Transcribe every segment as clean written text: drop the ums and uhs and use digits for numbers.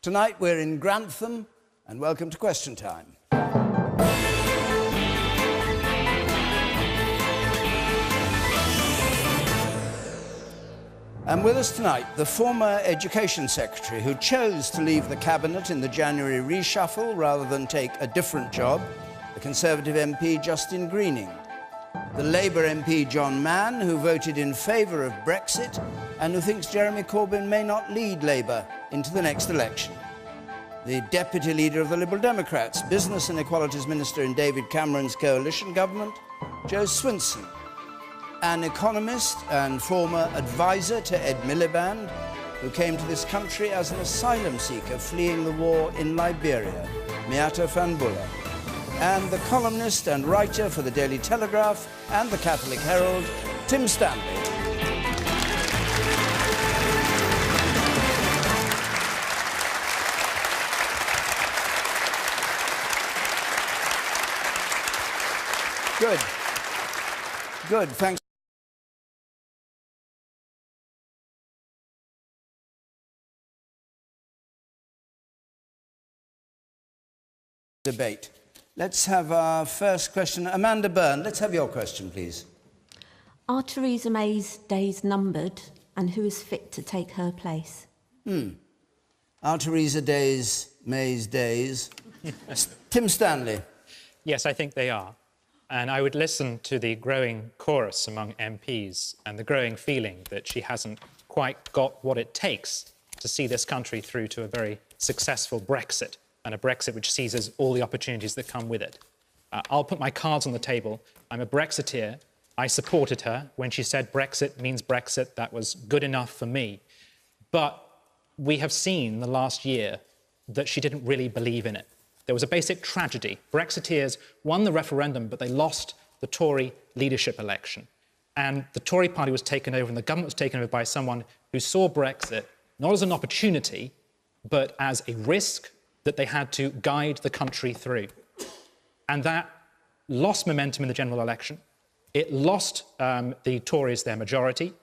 Tonight we're in Grantham, and welcome to Question Time. And with us tonight, the former Education Secretary who chose to leave the Cabinet in the January reshuffle rather than take a different job, the Conservative MP Justine Greening. The Labour MP John Mann, who voted in favour of Brexit and who thinks Jeremy Corbyn may not lead Labour into the next election. The Deputy Leader of the Liberal Democrats, Business and Equalities Minister in David Cameron's coalition government, Jo Swinson. An economist and former advisor to Ed Miliband, who came to this country as an asylum seeker fleeing the war in Liberia, Miatta Fanbulla. And the columnist and writer for the Daily Telegraph and the Catholic Herald, Tim Stanley. Good. Good, thanks. Debate. Let's have our first question. Amanda Byrne, let's have your question, please. Are Theresa May's days numbered, and who is fit to take her place? Are Theresa May's days? Tim Stanley. Yes, I think they are. And I would listen to the growing chorus among MPs and the growing feeling that she hasn't quite got what it takes to see this country through to a very successful Brexit, and a Brexit which seizes all the opportunities that come with it. I'll put my cards on the table. I'm a Brexiteer. I supported her. When she said Brexit means Brexit, that was good enough for me. But we have seen the last year that she didn't really believe in it. There was a basic tragedy. Brexiteers won the referendum, but they lost the Tory leadership election. And the Tory party was taken over, and the government was taken over by someone who saw Brexit not as an opportunity, but as a risk that they had to guide the country through. And that lost momentum in the general election. It lost the Tories their majority.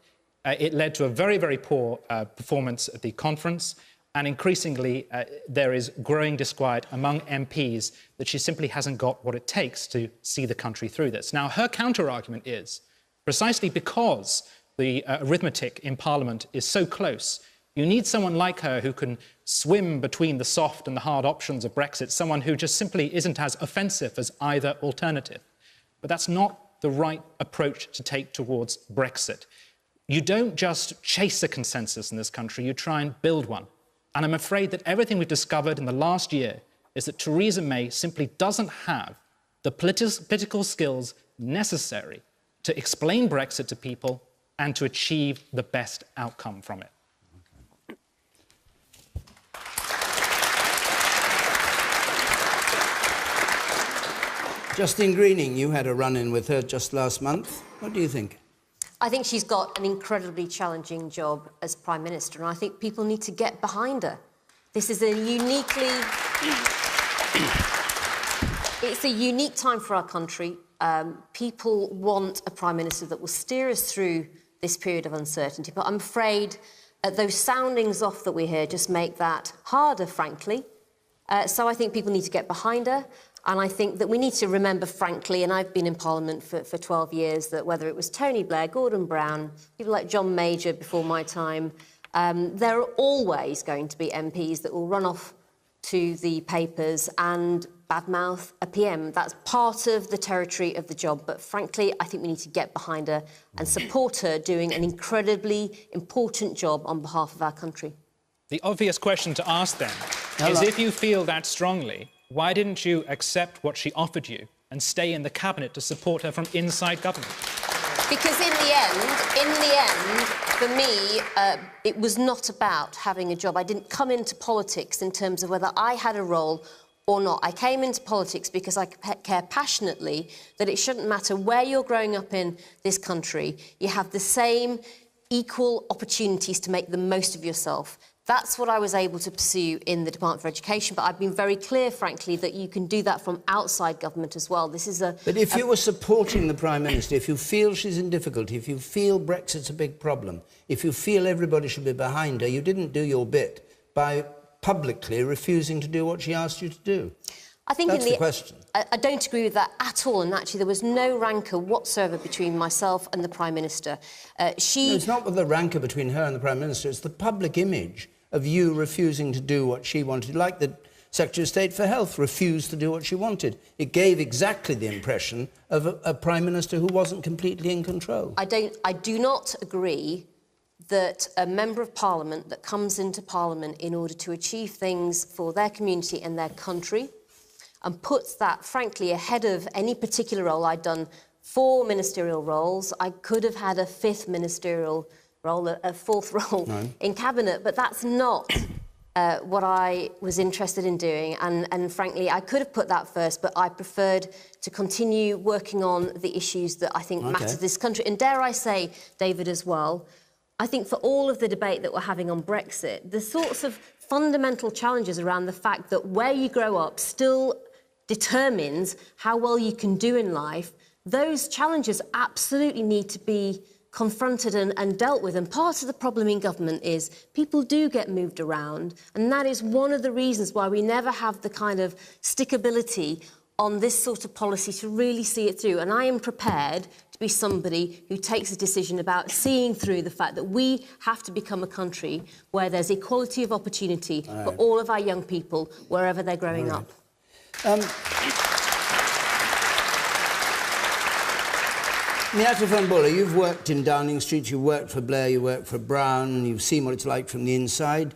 It led to a very, very poor performance at the conference. And increasingly, there is growing disquiet among MPs that she simply hasn't got what it takes to see the country through this. Now, her counter-argument is, precisely because the arithmetic in Parliament is so close, you need someone like her who can swim between the soft and the hard options of Brexit, someone who just simply isn't as offensive as either alternative. But that's not the right approach to take towards Brexit. You don't just chase a consensus in this country, you try and build one. And I'm afraid that everything we've discovered in the last year is that Theresa May simply doesn't have the political skills necessary to explain Brexit to people and to achieve the best outcome from it. Justine Greening, you had a run-in with her just last month. What do you think? I think she's got an incredibly challenging job as Prime Minister, and I think people need to get behind her. This is a it's a unique time for our country. People want a Prime Minister that will steer us through this period of uncertainty, but I'm afraid those soundings off that we hear just make that harder, frankly. So I think people need to get behind her. And I think that we need to remember, frankly, and I've been in Parliament for 12 years, that whether it was Tony Blair, Gordon Brown, people like John Major before my time, there are always going to be MPs that will run off to the papers and badmouth a PM. That's part of the territory of the job. But frankly, I think we need to get behind her and support her doing an incredibly important job on behalf of our country. The obvious question to ask then is, if you feel that strongly, why didn't you accept what she offered you and stay in the Cabinet to support her from inside government? Because in the end, for me, it was not about having a job. I didn't come into politics in terms of whether I had a role or not. I came into politics because I care passionately that it shouldn't matter where you're growing up in this country, you have the same equal opportunities to make the most of yourself. That's what I was able to pursue in the Department for Education, but I've been very clear, frankly, that you can do that from outside government as well. This is a... But if you were supporting the Prime Minister, if you feel she's in difficulty, if you feel Brexit's a big problem, if you feel everybody should be behind her, you didn't do your bit by publicly refusing to do what she asked you to do? I think That's the question. I don't agree with that at all, and actually there was no rancour whatsoever between myself and the Prime Minister. No, it's not with the rancour between her and the Prime Minister, it's the public image of you refusing to do what she wanted, like the Secretary of State for Health refused to do what she wanted. It gave exactly the impression of a Prime Minister who wasn't completely in control. I do not agree that a Member of Parliament that comes into Parliament in order to achieve things for their community and their country and puts that, frankly, ahead of any particular role. I'd done 4 ministerial roles. I could have had a 5th ministerial role, a 4th role in Cabinet, but that's not what I was interested in doing. And frankly, I could have put that first, but I preferred to continue working on the issues that I think matter to this country. And dare I say, David, as well, I think for all of the debate that we're having on Brexit, the sorts of fundamental challenges around the fact that where you grow up still determines how well you can do in life, those challenges absolutely need to be confronted and dealt with. And part of the problem in government is people do get moved around, and that is one of the reasons why we never have the kind of stickability on this sort of policy to really see it through. And I am prepared to be somebody who takes a decision about seeing through the fact that we have to become a country where there's equality of opportunity for all of our young people, wherever they're growing up. Miatta Fawn Bwled, you've worked in Downing Street, you worked for Blair, you worked for Brown, you've seen what it's like from the inside.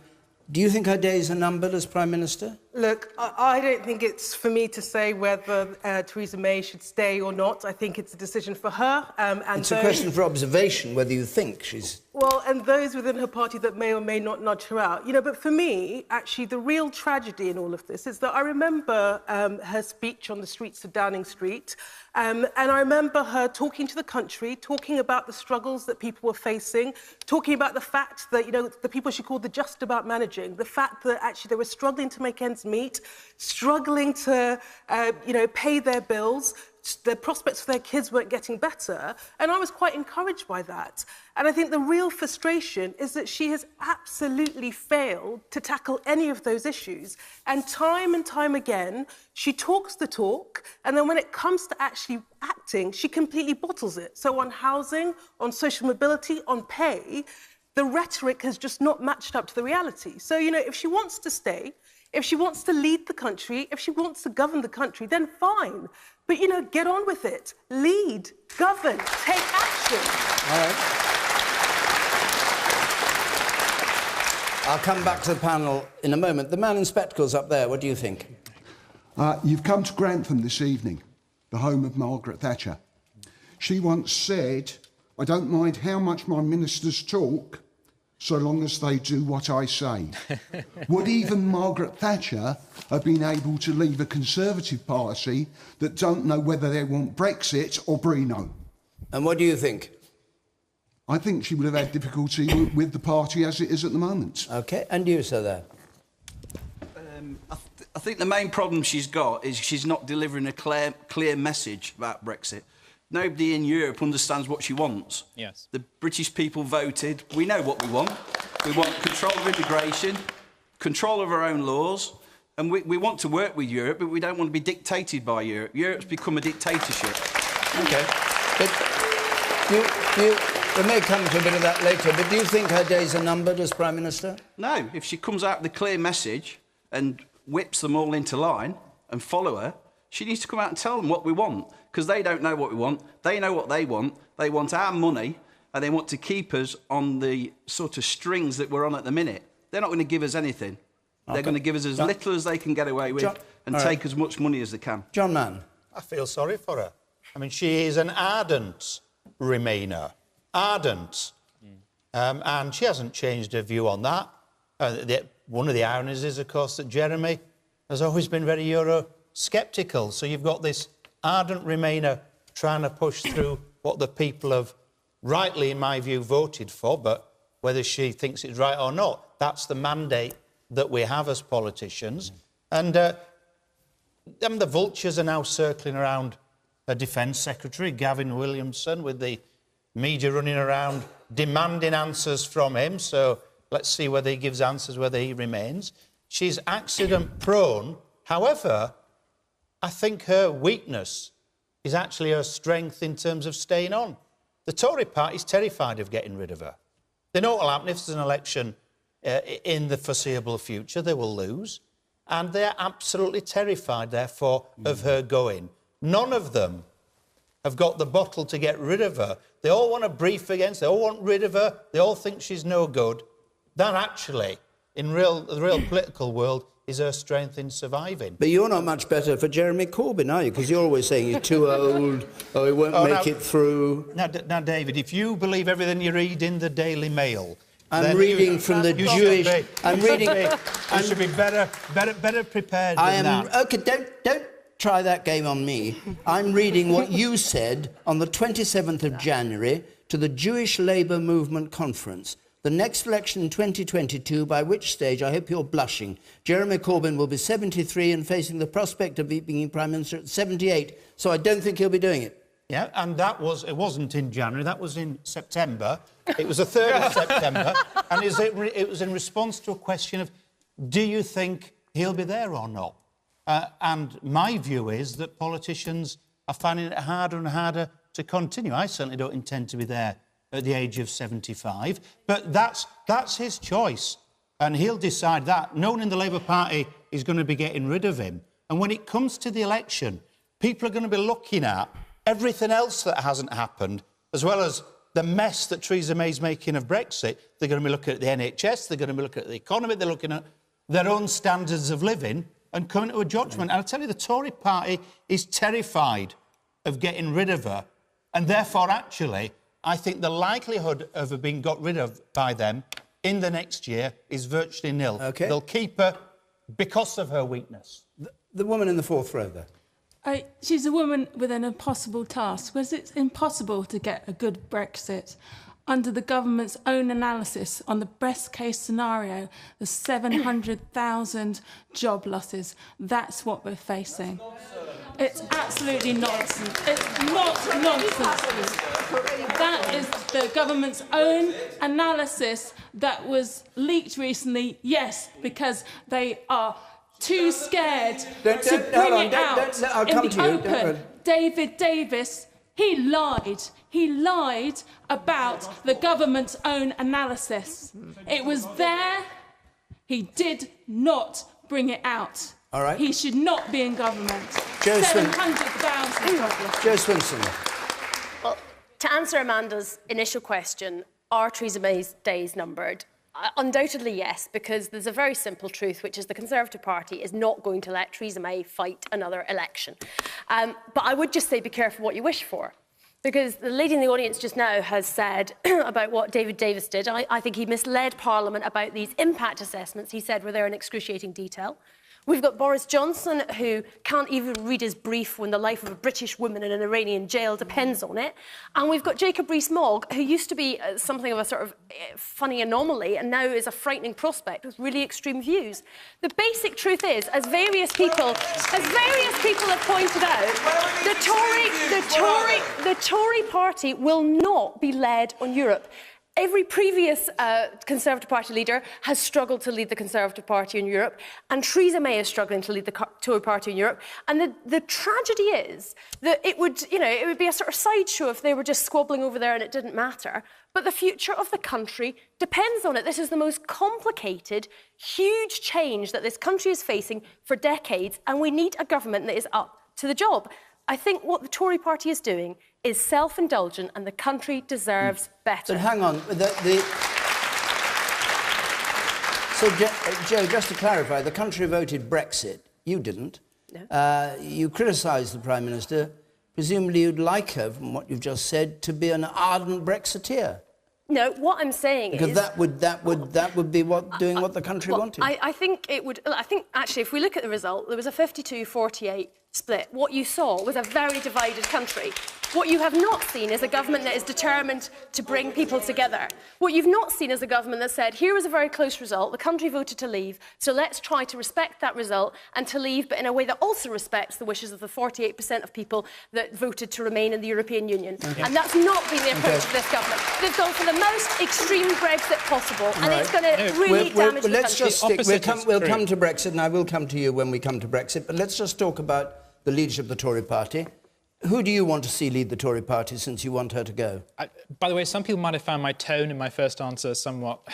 Do you think her days are numbered as Prime Minister? Look, I don't think it's for me to say whether Theresa May should stay or not. I think it's a decision for her. And it's a question for observation, whether you think she's... Well, and those within her party that may or may not nudge her out. You know, but for me, actually, the real tragedy in all of this is that I remember her speech on the streets of Downing Street, and I remember her talking to the country, talking about the struggles that people were facing, talking about the fact that, you know, the people she called the just about managing, the fact that actually they were struggling to make ends meet, struggling to, you know, pay their bills. The prospects for their kids weren't getting better, and I was quite encouraged by that. And I think the real frustration is that she has absolutely failed to tackle any of those issues. And time again, she talks the talk, and then when it comes to actually acting, she completely bottles it. So on housing, on social mobility, on pay, the rhetoric has just not matched up to the reality. So, you know, if she wants to stay, if she wants to lead the country, if she wants to govern the country, then fine. But, you know, get on with it. Lead, govern, take action. All right. I'll come back to the panel in a moment. The man in spectacles up there, what do you think? You've come to Grantham this evening, the home of Margaret Thatcher. She once said, I don't mind how much my ministers talk, so long as they do what I say. Would even Margaret Thatcher have been able to leave a Conservative party that don't know whether they want Brexit or Brino? And what do you think? I think she would have had difficulty with the party as it is at the moment. OK, and you, sir, there? I think the main problem she's got is she's not delivering a clear message about Brexit. Nobody in Europe understands what she wants. Yes. The British people voted. We know what we want. We want control of immigration, control of our own laws, and we want to work with Europe, but we don't want to be dictated by Europe. Europe's become a dictatorship. OK. But we may come to a bit of that later, but do you think her days are numbered as Prime Minister? No. If she comes out with a clear message and whips them all into line and follow her, she needs to come out and tell them what we want, because they don't know what we want. They know what they want. They want our money, and they want to keep us on the sort of strings that we're on at the minute. They're not going to give us anything. Okay. They're going to give us as little as they can get away with and take as much money as they can. John Mann. I feel sorry for her. I mean, she is an ardent Remainer. Ardent. And she hasn't changed her view on that. One of the ironies is, of course, that Jeremy has always been very Euro-sceptical. So you've got this ardent Remainer trying to push through what the people have rightly, in my view, voted for, but whether she thinks it's right or not, that's the mandate that we have as politicians. And the vultures are now circling around a Defence Secretary, Gavin Williamson, with the media running around demanding answers from him. So let's see whether he gives answers, whether he remains. She's accident-prone. However, I think her weakness is actually her strength in terms of staying on. The Tory party's terrified of getting rid of her. They know what will happen if there's an election in the foreseeable future. They will lose. And they're absolutely terrified, therefore, of her going. None of them have got the bottle to get rid of her. They all want to brief against, they all want rid of her, they all think she's no good. That actually, in the real political world, is her strength in surviving. But you're not much better for Jeremy Corbyn, are you? Because you're always saying he's too old, or he won't make it through. Now, David, if you believe everything you read in the Daily Mail... I'm reading from the Jewish... You should be better prepared than that. OK, don't try that game on me. I'm reading what you said on the 27th of January to the Jewish Labour Movement Conference. The next election in 2022, by which stage, I hope you're blushing, Jeremy Corbyn will be 73 and facing the prospect of being Prime Minister at 78. So I don't think he'll be doing it. Yeah, and it wasn't in January, that was in September. It was the 3rd of September, and it was in response to a question of, do you think he'll be there or not? And my view is that politicians are finding it harder and harder to continue. I certainly don't intend to be there at the age of 75, but that's his choice, and he'll decide that. No one in the Labour Party is going to be getting rid of him. And when it comes to the election, people are going to be looking at everything else that hasn't happened, as well as the mess that Theresa May's making of Brexit. They're going to be looking at the NHS, they're going to be looking at the economy, they're looking at their own standards of living and coming to a judgment. And I tell you, the Tory party is terrified of getting rid of her, and therefore, actually, I think the likelihood of her being got rid of by them in the next year is virtually nil. OK. They'll keep her because of her weakness. The woman in the fourth row there. She's a woman with an impossible task, because it's impossible to get a good Brexit. Under the government's own analysis on the best case scenario, the 700,000 job losses. That's what we're facing. It's absolutely nonsense. It's not nonsense. That is the government's own analysis that was leaked recently, yes, because they are too scared to bring it out in the open. David Davis, he lied. He lied about the government's own analysis. It was there. He did not bring it out. All right. He should not be in government. 700,000. Jo Swinson. Well, to answer Amanda's initial question, are Theresa May's days numbered? Undoubtedly, yes, because there's a very simple truth, which is the Conservative Party is not going to let Theresa May fight another election. But I would just say be careful what you wish for, because the lady in the audience just now has said about what David Davis did. I think he misled Parliament about these impact assessments. He said were there in excruciating detail. We've got Boris Johnson, who can't even read his brief when the life of a British woman in an Iranian jail depends on it. And we've got Jacob Rees-Mogg, who used to be something of a sort of funny anomaly and now is a frightening prospect with really extreme views. The basic truth is, as various people have pointed out, the Tory party will not be led on Europe. Every previous Conservative Party leader has struggled to lead the Conservative Party in Europe, and Theresa May is struggling to lead the Tory Party in Europe. And the tragedy is that it would be a sort of sideshow if they were just squabbling over there and it didn't matter. But the future of the country depends on it. This is the most complicated, huge change that this country is facing for decades, and we need a government that is up to the job. I think what the Tory party is doing is self-indulgent, and the country deserves better. But hang on. So, Jo, just to clarify, the country voted Brexit. You didn't. No. You criticised the Prime Minister. Presumably you'd like her, from what you've just said, to be an ardent Brexiteer. No, what I'm saying because is... Because that would be doing what the country wanted. I think it would... I think, actually, if we look at the result, there was a 52-48 split. What you saw was a very divided country. What you have not seen is a government that is determined to bring people together. What you've not seen is a government that said, here was a very close result, the country voted to leave, so let's try to respect that result and to leave, but in a way that also respects the wishes of the 48% of people that voted to remain in the European Union. Okay. And that's not been the approach of this government. They've gone for the most extreme Brexit possible, and it's going to really damage the let's country. Just stick. We'll come to Brexit, and I will come to you when we come to Brexit, but let's just talk about the leadership of the Tory party. Who do you want to see lead the Tory party, since you want her to go? By the way, some people might have found my tone in my first answer somewhat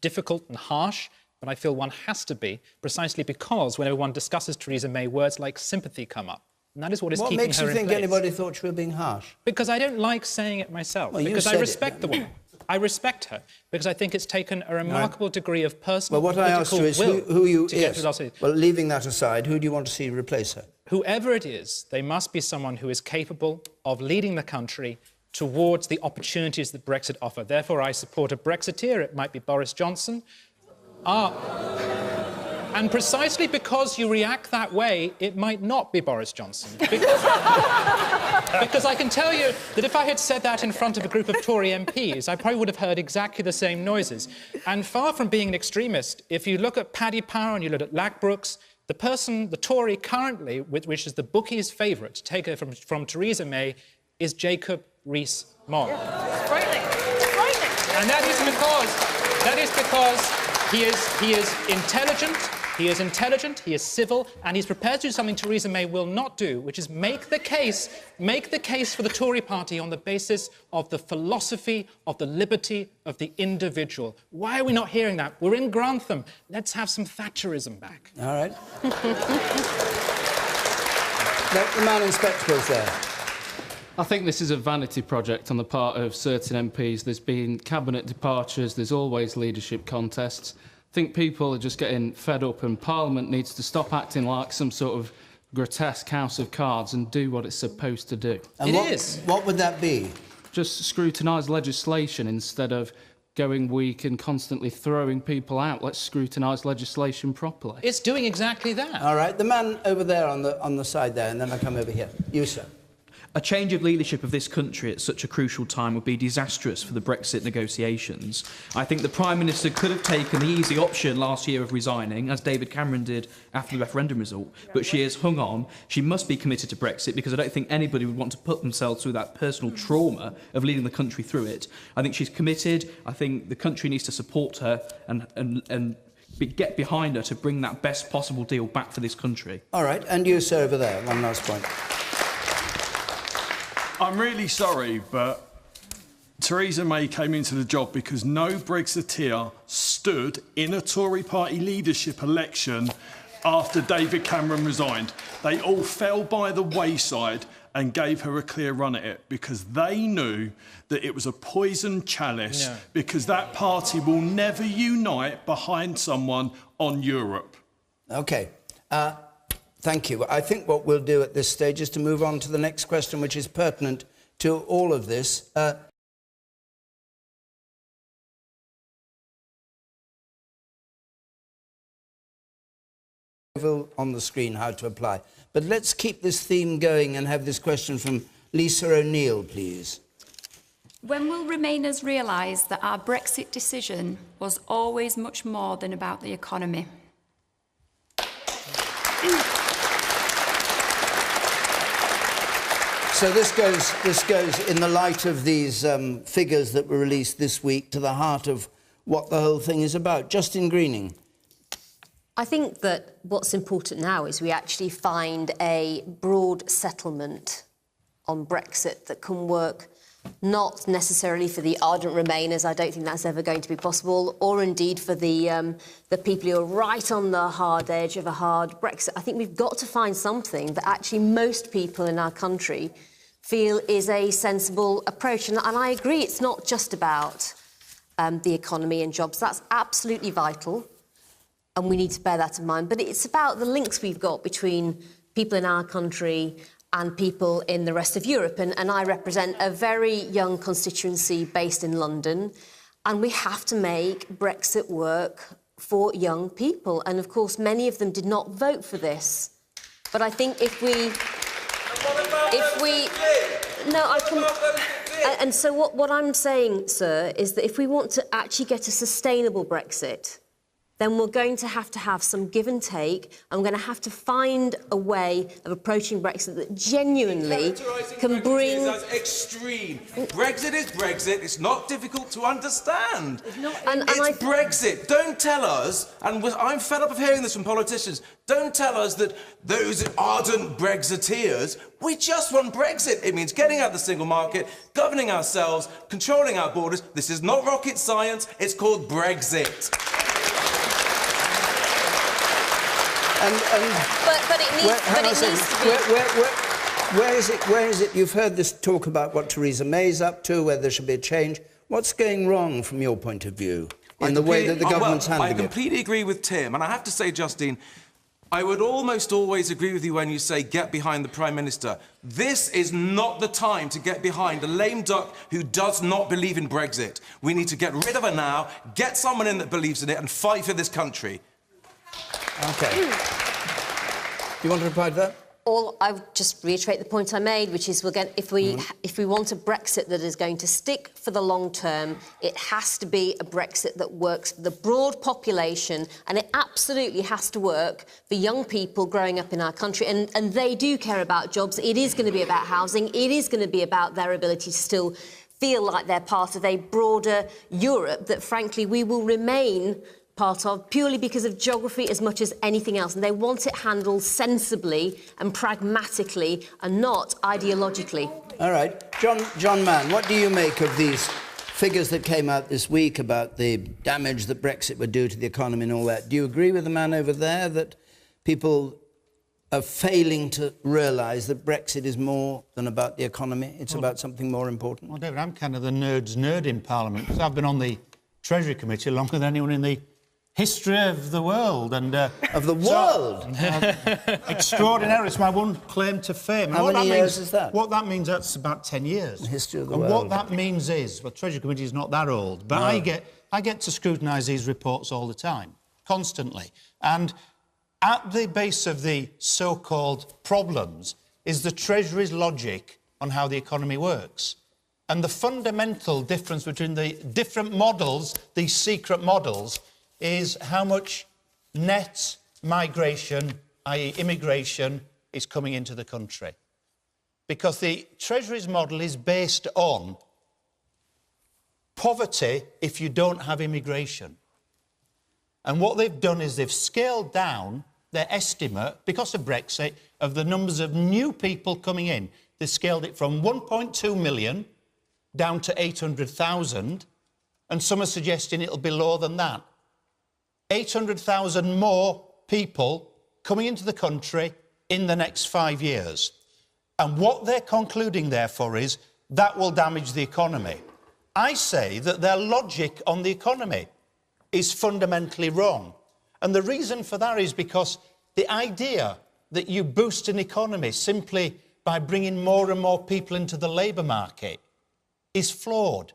difficult and harsh, but I feel one has to be, precisely because whenever one discusses Theresa May, words like sympathy come up. And that is what is keeping her in place. What makes you think anybody thought you were being harsh? Because I don't like saying it myself. Well, because I respect the woman. I respect her because I think it's taken a remarkable degree of personal will to get results. Well, leaving that aside, who do you want to see replace her? Whoever it is, they must be someone who is capable of leading the country towards the opportunities that Brexit offer. Therefore, I support a Brexiteer. It might be Boris Johnson. And precisely because you react that way, it might not be Boris Johnson. Because I can tell you that if I had said that in front of a group of Tory MPs, I probably would have heard exactly the same noises. And far from being an extremist, if you look at Paddy Power and you look at Ladbrokes, the Tory currently, which is the bookies' favourite to take her from Theresa May, is Jacob Rees-Mogg. Yeah, it's frightening. It's frightening. And that is because he is intelligent, he is civil, and he's prepared to do something Theresa May will not do, which is make the case for the Tory party on the basis of the philosophy of the liberty of the individual. Why are we not hearing that? We're in Grantham. Let's have some Thatcherism back. All right. The man in spectacles there. I think this is a vanity project on the part of certain MPs. There's been cabinet departures, there's always leadership contests. I think people are just getting fed up, and Parliament needs to stop acting like some sort of grotesque house of cards and do what it's supposed to do. And what would that be? Just scrutinise legislation instead of going weak and constantly throwing people out. Let's scrutinise legislation properly. It's doing exactly that. All right, the man over there on the side there, and then I come over here. You, sir. A change of leadership of this country at such a crucial time would be disastrous for the Brexit negotiations. I think the Prime Minister could have taken the easy option last year of resigning, as David Cameron did after the referendum result, but she has hung on. She must be committed to Brexit, because I don't think anybody would want to put themselves through that personal trauma of leading the country through it. I think she's committed. I think the country needs to support her and get behind her to bring that best possible deal back for this country. All right, and you, sir, over there, one last point. I'm really sorry, but Theresa May came into the job because no Brexiteer stood in a Tory party leadership election after David Cameron resigned. They all fell by the wayside and gave her a clear run at it because they knew that it was a poisoned chalice, because that party will never unite behind someone on Europe. OK. Thank you. I think what we'll do at this stage is to move on to the next question, which is pertinent to all of this. On the screen how to apply. But let's keep this theme going and have this question from Lisa O'Neill, please. When will Remainers realise that our Brexit decision was always much more than about the economy? So this goes in the light of these figures that were released this week to the heart of what the whole thing is about. Justin Greening. I think that what's important now is we actually find a broad settlement on Brexit that can work not necessarily for the ardent Remainers. I don't think that's ever going to be possible, or indeed for the people who are right on the hard edge of a hard Brexit. I think we've got to find something that actually most people in our country feel is a sensible approach. And I agree, it's not just about the economy and jobs. That's absolutely vital, and we need to bear that in mind. But it's about the links we've got between people in our country and people in the rest of Europe. And I represent a very young constituency based in London, and we have to make Brexit work for young people. And, of course, many of them did not vote for this But I think if we... No, I can... And so what I'm saying, sir, is that if we want to actually get a sustainable Brexit, then we're going to have some give and take, and we're going to have to find a way of approaching Brexit that genuinely can bring... As extreme. Brexit is Brexit. It's not difficult to understand. It's Brexit. Don't tell us, and I'm fed up of hearing this from politicians, don't tell us that those ardent Brexiteers, we just want Brexit. It means getting out of the single market, governing ourselves, controlling our borders. This is not rocket science. It's called Brexit. But it needs to be... Where is it? You've heard this talk about what Theresa May's up to, whether there should be a change. What's going wrong from your point of view in the way that the government's handling it? I completely agree with Tim, and I have to say, Justine, I would almost always agree with you when you say get behind the Prime Minister. This is not the time to get behind a lame duck who does not believe in Brexit. We need to get rid of her now, get someone in that believes in it, and fight for this country. OK. Do you want to reply to that? I would just reiterate the point I made, which is, if we want a Brexit that is going to stick for the long term, it has to be a Brexit that works for the broad population, and it absolutely has to work for young people growing up in our country. And they do care about jobs. It is going to be about housing. It is going to be about their ability to still feel like they're part of a broader Europe that, frankly, we will remain part of purely because of geography as much as anything else, and they want it handled sensibly and pragmatically and not ideologically. All right. John Mann, what do you make of these figures that came out this week about the damage that Brexit would do to the economy and all that? Do you agree with the man over there that people are failing to realise that Brexit is more than about the economy? It's about something more important? Well, David, I'm kind of the nerd's nerd in Parliament, because I've been on the Treasury Committee longer than anyone in the history of the world. And of the world? Extraordinary. It's my one claim to fame. How many years is that? What that means, that's about 10 years. The history of the world. And what that means is, well, Treasury Committee is not that old, but no. I get to scrutinise these reports all the time, constantly. And at the base of the so-called problems is the Treasury's logic on how the economy works. And the fundamental difference between the different models, these secret models, is how much net migration, i.e. immigration, is coming into the country. Because the Treasury's model is based on poverty if you don't have immigration. And what they've done is they've scaled down their estimate, because of Brexit, of the numbers of new people coming in. They scaled it from 1.2 million down to 800,000, and some are suggesting it'll be lower than that. 800,000 more people coming into the country in the next 5 years. And what they're concluding, therefore, is that will damage the economy. I say that their logic on the economy is fundamentally wrong. And the reason for that is because the idea that you boost an economy simply by bringing more and more people into the labour market is flawed.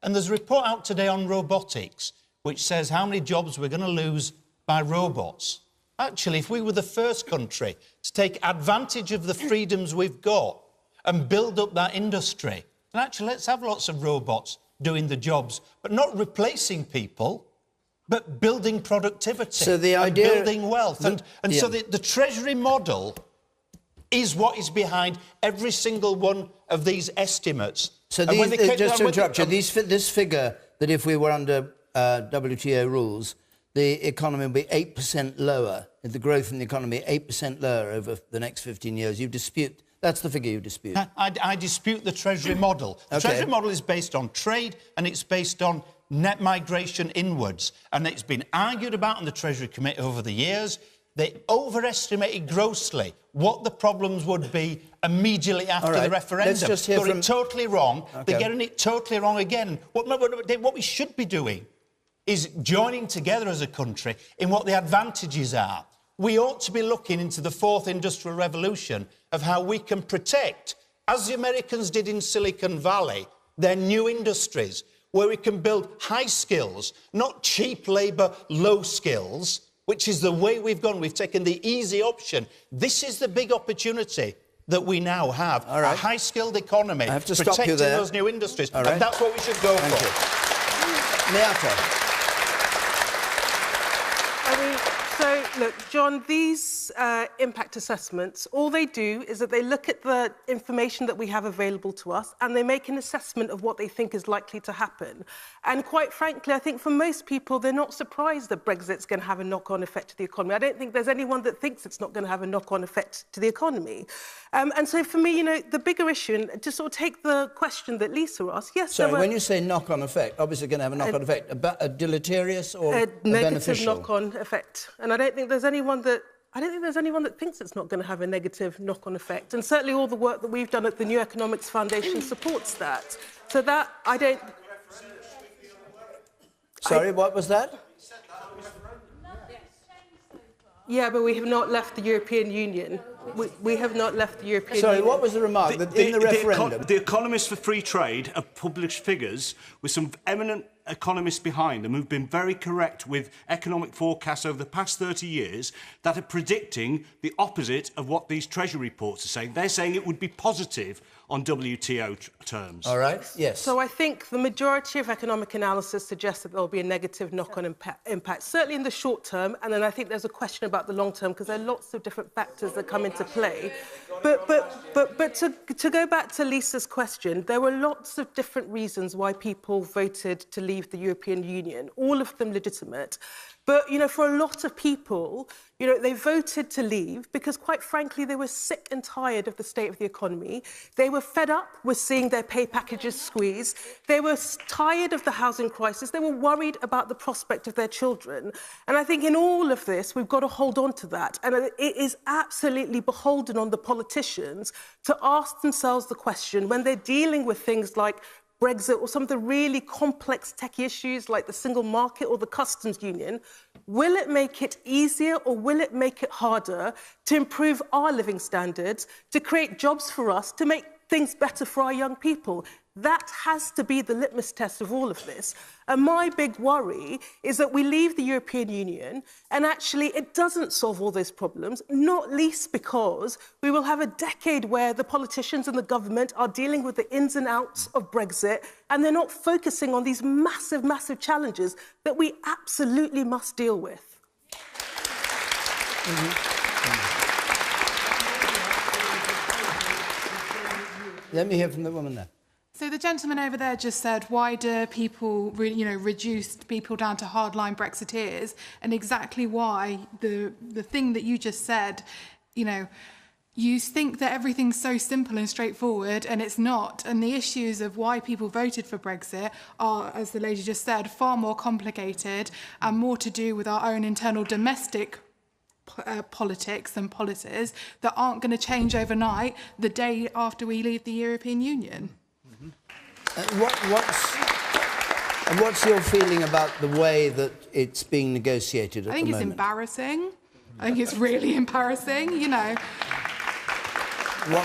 And there's a report out today on robotics which says how many jobs we're going to lose by robots. Actually, if we were the first country to take advantage of the freedoms we've got and build up that industry, then actually let's have lots of robots doing the jobs, but not replacing people, but building productivity, so the idea, and building wealth. So the Treasury model is what is behind every single one of these estimates. So just to interrupt you, this figure that if we were under WTO rules, the economy will be 8% lower, the growth in the economy 8% lower over the next 15 years. You dispute, that's the figure you dispute. I dispute the Treasury model. The Treasury model is based on trade and it's based on net migration inwards. And it's been argued about in the Treasury Committee over the years. They overestimated grossly what the problems would be immediately after the referendum. Let's just hear it totally wrong. Okay. They're getting it totally wrong again. What we should be doing is joining together as a country in what the advantages are. We ought to be looking into the fourth industrial revolution of how we can protect, as the Americans did in Silicon Valley, their new industries, where we can build high skills, not cheap labour, low skills, which is the way we've gone. We've taken the easy option. This is the big opportunity that we now have. All right. A high-skilled economy, I have to protecting stop you there. those new industries. All right. And that's what we should go Thank for. you. Miata. So, look, John, these impact assessments, all they do is that they look at the information that we have available to us and they make an assessment of what they think is likely to happen. And quite frankly, I think for most people, they're not surprised that Brexit's going to have a knock-on effect to the economy. I don't think there's anyone that thinks it's not going to have a knock-on effect to the economy. And so for me, you know, the bigger issue, and to sort of take the question that Lisa asked, yes, Sorry, when you say knock-on effect, obviously going to have a knock-on effect, a deleterious or a negative beneficial? knock-on effect. And I don't think there's anyone that thinks it's not going to have a negative knock-on effect. And certainly all the work that we've done at the New Economics Foundation supports that. So that, I don't... Sorry, what was that? Yeah, but we have not left the European Union. We have not left the European Sorry, Union. what was the remark? In the referendum? The Economists for Free Trade have published figures with some eminent economists behind them who've been very correct with economic forecasts over the past 30 years that are predicting the opposite of what these Treasury reports are saying. They're saying it would be positive on WTO terms. All right, yes. So I think the majority of economic analysis suggests that there will be a negative knock-on impact, certainly in the short term, and then I think there's a question about the long term, because there are lots of different factors that come into play. But to go back to Lisa's question, there were lots of different reasons why people voted to leave the European Union, all of them legitimate. But, you know, for a lot of people, you know, they voted to leave because, quite frankly, they were sick and tired of the state of the economy. They were fed up with seeing their pay packages squeezed. They were tired of the housing crisis. They were worried about the prospect of their children. And I think in all of this, we've got to hold on to that. And it is absolutely beholden on the politicians to ask themselves the question, when they're dealing with things like Brexit or some of the really complex tech issues like the single market or the customs union, will it make it easier or will it make it harder to improve our living standards, to create jobs for us, to make things better for our young people? That has to be the litmus test of all of this. And my big worry is that we leave the European Union and actually it doesn't solve all those problems, not least because we will have a decade where the politicians and the government are dealing with the ins and outs of Brexit and they're not focusing on these massive, massive challenges that we absolutely must deal with. Let me hear from the woman there. So the gentleman over there just said, why do people, reduce people down to hardline Brexiteers? And exactly why the thing that you just said, you think that everything's so simple and straightforward, and it's not. And the issues of why people voted for Brexit are, as the lady just said, far more complicated and more to do with our own internal domestic politics and policies that aren't going to change overnight the day after we leave the European Union. What's your feeling about the way that it's being negotiated at the moment? I think it's embarrassing. I think it's really embarrassing,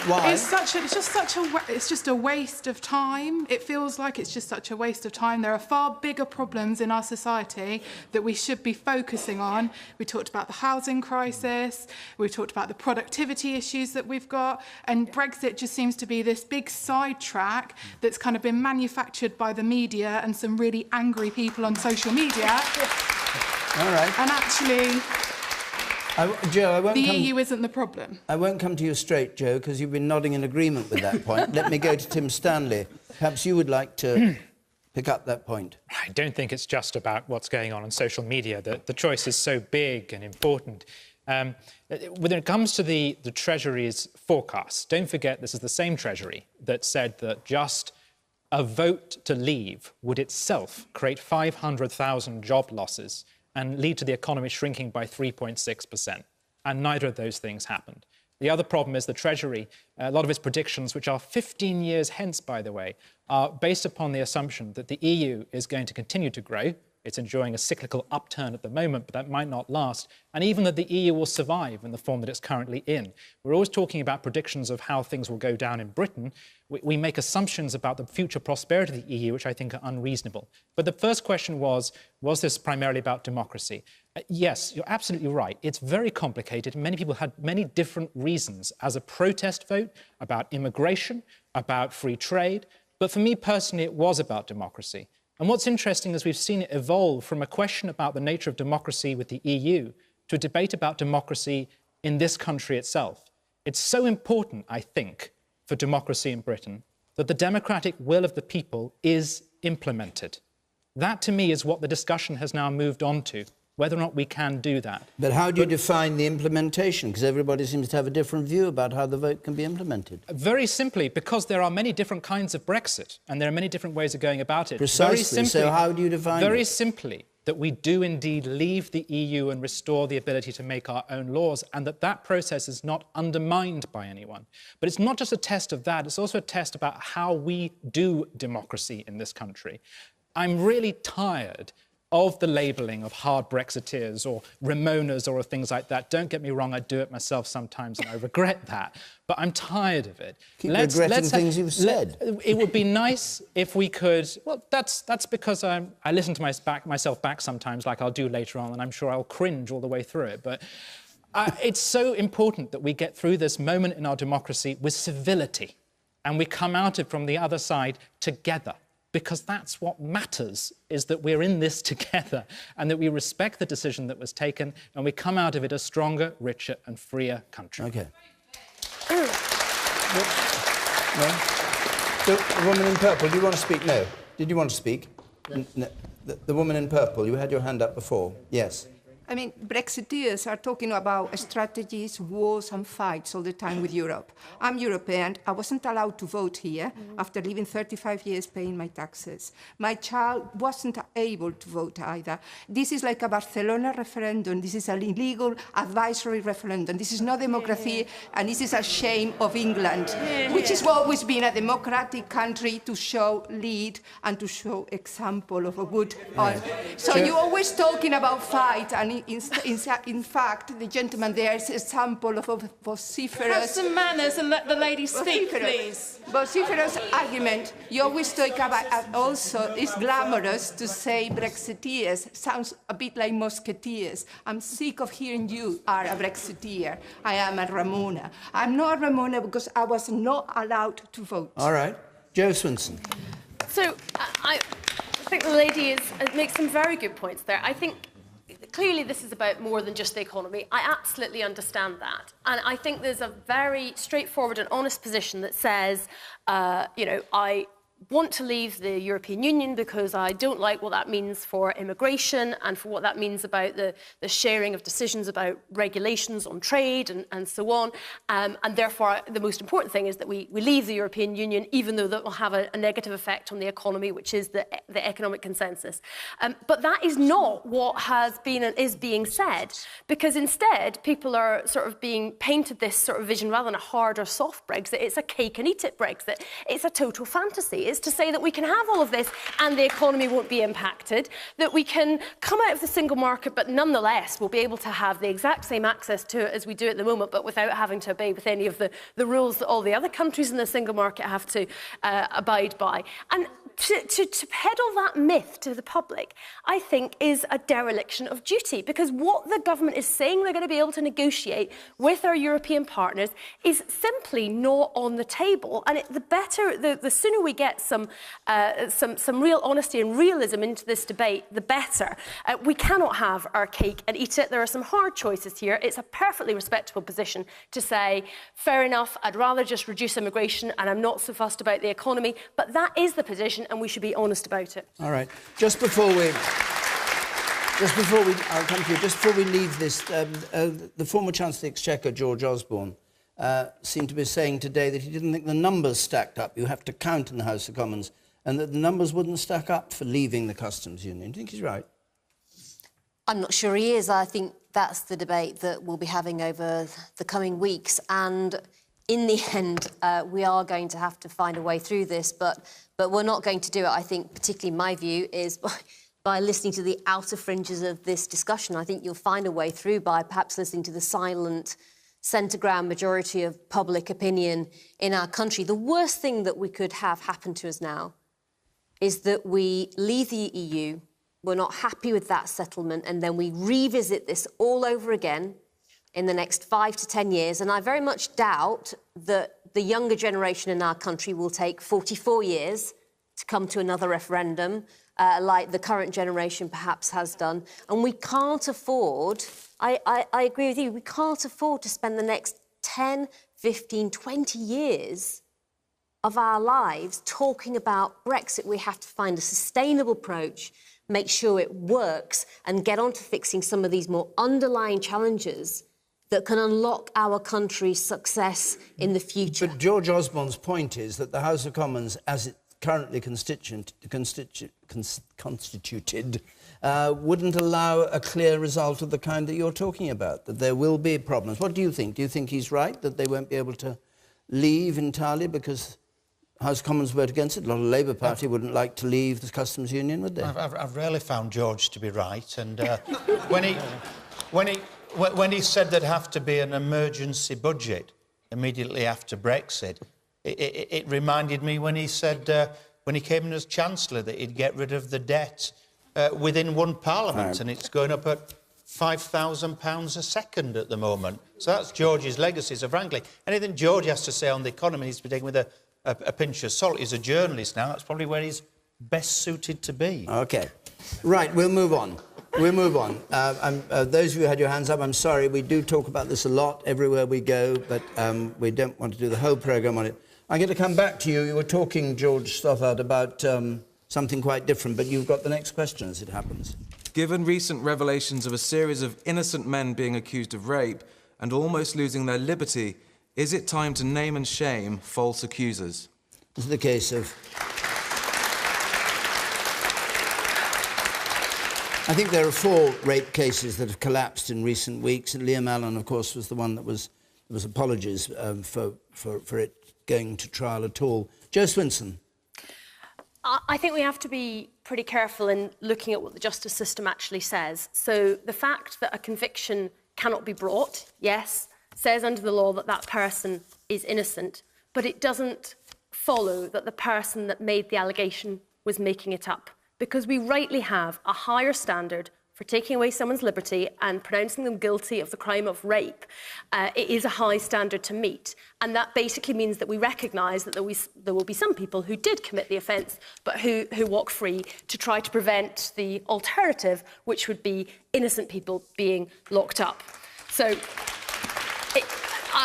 Why? It's just a waste of time. It feels like it's just such a waste of time. There are far bigger problems in our society that we should be focusing on. We talked about the housing crisis. We talked about the productivity issues that we've got. And Brexit just seems to be this big sidetrack that's kind of been manufactured by the media and some really angry people on social media. All right. And actually... Joe, the EU isn't the problem. I won't come to you straight, Joe, because you've been nodding in agreement with that point. Let me go to Tim Stanley. Perhaps you would like to pick up that point. I don't think it's just about what's going on social media. The choice is so big and important. When it comes to the Treasury's forecast, don't forget this is the same Treasury that said that just a vote to leave would itself create 500,000 job losses and lead to the economy shrinking by 3.6%. And neither of those things happened. The other problem is the Treasury, a lot of its predictions, which are 15 years hence, by the way, are based upon the assumption that the EU is going to continue to grow. It's enjoying a cyclical upturn at the moment, but that might not last. And even that the EU will survive in the form that it's currently in. We're always talking about predictions of how things will go down in Britain. We make assumptions about the future prosperity of the EU, which I think are unreasonable. But the first question was this primarily about democracy? Yes, you're absolutely right. It's very complicated. Many people had many different reasons as a protest vote about immigration, about free trade. But for me personally, it was about democracy. And what's interesting is we've seen it evolve from a question about the nature of democracy with the EU to a debate about democracy in this country itself. It's so important, I think, for democracy in Britain that the democratic will of the people is implemented. That, to me, is what the discussion has now moved on to, whether or not we can do that. But how do you define the implementation? Because everybody seems to have a different view about how the vote can be implemented. Very simply, because there are many different kinds of Brexit, and there are many different ways of going about it. Precisely. Very simply, so how do you define Very it? simply, that we do indeed leave the EU and restore the ability to make our own laws, and that process is not undermined by anyone. But it's not just a test of that, it's also a test about how we do democracy in this country. I'm really tired of the labelling of hard Brexiteers or Remoaners or things like that. Don't get me wrong, I do it myself sometimes and I regret that, but I'm tired of it. Keep regretting things you've said. It would be nice if we could... Well, that's because I listen to myself back sometimes, like I'll do later on, and I'm sure I'll cringe all the way through it, but it's so important that we get through this moment in our democracy with civility, and we come out of it from the other side together. Because that's what matters, is that we're in this together and that we respect the decision that was taken and we come out of it a stronger, richer and freer country. OK. The woman in purple, do you want to speak? No. Did you want to speak? No. The woman in purple, you had your hand up before. Yes. I mean, Brexiteers are talking about strategies, wars and fights all the time with Europe. I'm European. I wasn't allowed to vote here after living 35 years paying my taxes. My child wasn't able to vote either. This is like a Barcelona referendum. This is an illegal advisory referendum. This is not democracy, and this is a shame of England, which has always been a democratic country to show lead and to show example of a good... So you're always talking about fight, and in fact, the gentleman there is an example of a vociferous... Have some manners and let the lady speak, please. Vociferous argument. You always talk about... Also, it's glamorous to say Brexiteers. Sounds a bit like Musketeers. I'm sick of hearing you are a Brexiteer. I am a Ramona. I'm not a Ramona because I was not allowed to vote. All right. Jo Swinson. So, I think the lady makes some very good points there. I think clearly this is about more than just the economy. I absolutely understand that. And I think there's a very straightforward and honest position that says, you know, I want to leave the European Union because I don't like what that means for immigration and for what that means about the sharing of decisions about regulations on trade and so on. And therefore, the most important thing is that we leave the European Union, even though that will have a negative effect on the economy, which is the economic consensus. But that is not what has been and is being said, because instead, people are sort of being painted this sort of vision rather than a hard or soft Brexit. It's a cake and eat it Brexit. It's a total fantasy. Is to say that we can have all of this and the economy won't be impacted, that we can come out of the single market but nonetheless will be able to have the exact same access to it as we do at the moment, but without having to obey with any of the rules that all the other countries in the single market have to abide by. And to peddle that myth to the public, I think, is a dereliction of duty, because what the government is saying they're going to be able to negotiate with our European partners is simply not on the table. And the sooner we get some real honesty and realism into this debate, the better. We cannot have our cake and eat it. There are some hard choices here. It's a perfectly respectable position to say, fair enough, I'd rather just reduce immigration and I'm not so fussed about the economy. But that is the position, and we should be honest about it. All right. Just before we leave this, the former Chancellor of the Exchequer, George Osborne, seemed to be saying today that he didn't think the numbers stacked up. You have to count in the House of Commons, and that the numbers wouldn't stack up for leaving the customs union. Do you think he's right? I'm not sure he is. I think that's the debate that we'll be having over the coming weeks. And in the end, we are going to have to find a way through this, but we're not going to do it, I think, particularly my view, is by listening to the outer fringes of this discussion. I think you'll find a way through by perhaps listening to the silent centre-ground majority of public opinion in our country. The worst thing that we could have happen to us now is that we leave the EU, we're not happy with that settlement, and then we revisit this all over again in the next 5 to 10 years. And I very much doubt that the younger generation in our country will take 44 years to come to another referendum, like the current generation perhaps has done. And we can't afford, I agree with you, we can't afford to spend the next 10, 15, 20 years of our lives talking about Brexit. We have to find a sustainable approach, make sure it works, and get on to fixing some of these more underlying challenges that can unlock our country's success in the future. But George Osborne's point is that the House of Commons, as it's currently constituted, wouldn't allow a clear result of the kind that you're talking about, that there will be problems. What do you think? Do you think he's right, that they won't be able to leave entirely because House of Commons vote against it? A lot of Labour Party wouldn't like to leave the customs union, would they? I've rarely found George to be right, and when he said there'd have to be an emergency budget immediately after Brexit, it reminded me when he said, when he came in as Chancellor, that he'd get rid of the debt within one Parliament, and it's going up at £5,000 a second at the moment. So that's George's legacy. So frankly, anything George has to say on the economy needs to be taken with a pinch of salt. He's a journalist now. That's probably where he's best suited to be. OK. Right, we'll move on. We'll move on. Those of you who had your hands up, I'm sorry. We do talk about this a lot everywhere we go, but we don't want to do the whole programme on it. I'm going to come back to you. You were talking, George Stothard, about something quite different, but you've got the next question as it happens. Given recent revelations of a series of innocent men being accused of rape and almost losing their liberty, is it time to name and shame false accusers? This is the case of... I think there are 4 rape cases that have collapsed in recent weeks, and Liam Allen, of course, was the one that was apologies for it going to trial at all. Jo Swinson. I think we have to be pretty careful in looking at what the justice system actually says. So the fact that a conviction cannot be brought, yes, says under the law that that person is innocent, but it doesn't follow that the person that made the allegation was making it up, because we rightly have a higher standard for taking away someone's liberty and pronouncing them guilty of the crime of rape. It is a high standard to meet, and that basically means that we recognise that there will be some people who did commit the offence but who walk free to try to prevent the alternative, which would be innocent people being locked up. So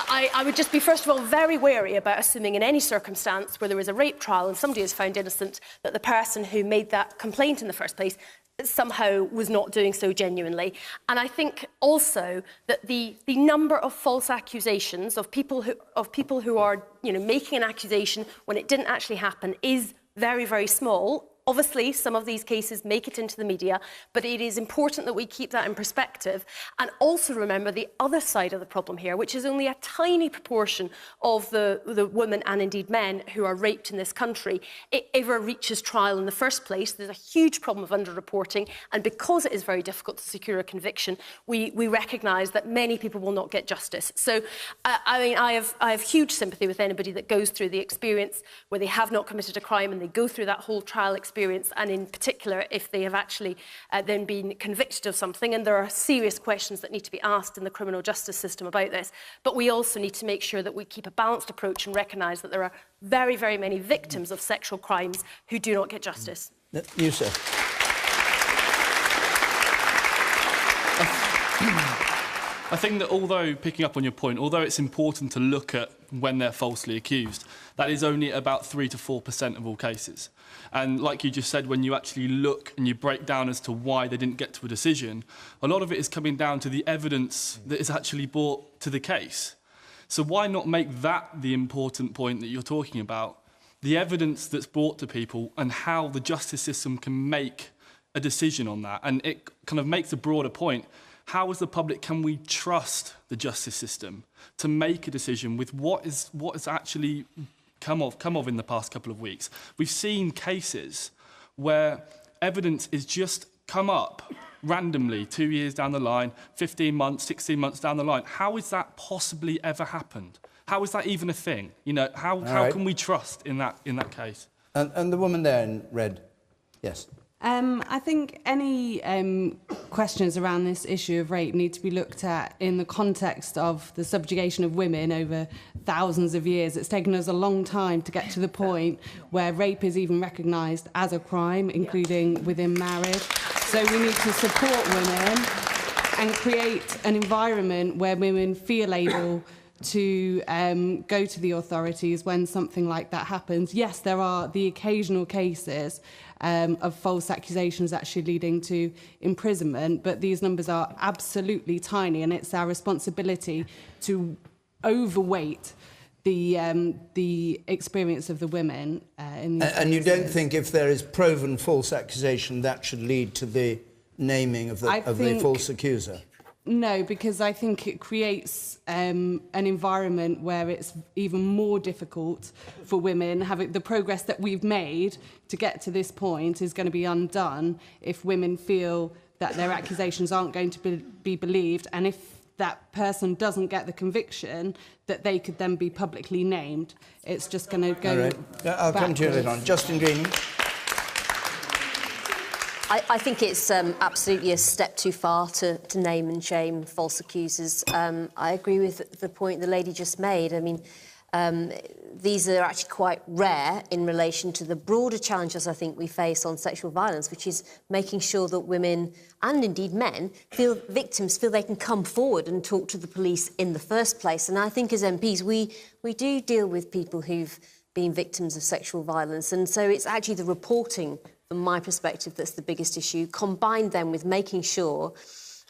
I would just be, first of all, very wary about assuming in any circumstance where there is a rape trial and somebody is found innocent that the person who made that complaint in the first place somehow was not doing so genuinely. And I think also that the number of false accusations of people who are, making an accusation when it didn't actually happen is very, very small. Obviously, some of these cases make it into the media, but it is important that we keep that in perspective and also remember the other side of the problem here, which is only a tiny proportion of the women and indeed men who are raped in this country. It ever reaches trial in the first place. There's a huge problem of underreporting, and because it is very difficult to secure a conviction, we recognise that many people will not get justice. So, I have huge sympathy with anybody that goes through the experience where they have not committed a crime and they go through that whole trial experience, and in particular if they have actually then been convicted of something, and there are serious questions that need to be asked in the criminal justice system about this. But we also need to make sure that we keep a balanced approach and recognise that there are very, very many victims of sexual crimes who do not get justice. You, sir. I think that although, picking up on your point, although it's important to look at when they're falsely accused, that is only about 3 to 4% of all cases. And like you just said, when you actually look and you break down as to why they didn't get to a decision, a lot of it is coming down to the evidence that is actually brought to the case. So why not make that the important point that you're talking about? The evidence that's brought to people and how the justice system can make a decision on that. And it kind of makes a broader point. How, as the public, can we trust the justice system to make a decision with what has actually come of in the past couple of weeks? We've seen cases where evidence is just come up randomly 2 years down the line, 15 months, 16 months down the line. How has that possibly ever happened? How is that even a thing? How can we trust in that case? And the woman there in red, yes. I think any questions around this issue of rape need to be looked at in the context of the subjugation of women over thousands of years. It's taken us a long time to get to the point where rape is even recognised as a crime, including within marriage. So we need to support women and create an environment where women feel able to go to the authorities when something like that happens. Yes, there are the occasional cases of false accusations actually leading to imprisonment, but these numbers are absolutely tiny, and it's our responsibility to overweight the experience of the women in these And you cases. don't think if there is proven false accusation that should lead to the naming of the false accuser? No, because I think it creates an environment where it's even more difficult for women. Having the progress that we've made to get to this point is going to be undone if women feel that their accusations aren't going to be believed, and if that person doesn't get the conviction, that they could then be publicly named. It's just going to go All right. I'll come to you later on. Justin Greening. I think it's absolutely a step too far to name and shame false accusers. I agree with the point the lady just made. I mean, these are actually quite rare in relation to the broader challenges I think we face on sexual violence, which is making sure that women, and indeed men, victims feel they can come forward and talk to the police in the first place. And I think as MPs, we do deal with people who've been victims of sexual violence. And so it's actually the reporting, from my perspective, that's the biggest issue, combined then with making sure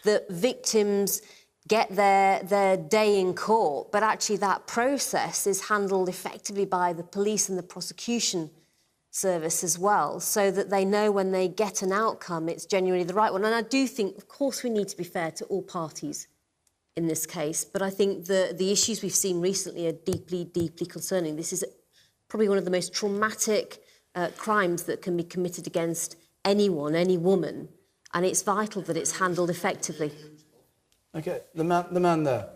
that victims get their day in court, but actually that process is handled effectively by the police and the prosecution service as well, so that they know when they get an outcome, it's genuinely the right one. And I do think, of course, we need to be fair to all parties in this case, but I think the issues we've seen recently are deeply, deeply concerning. This is probably one of the most traumatic crimes that can be committed against anyone, any woman, and it's vital that it's handled effectively. OK, the man there.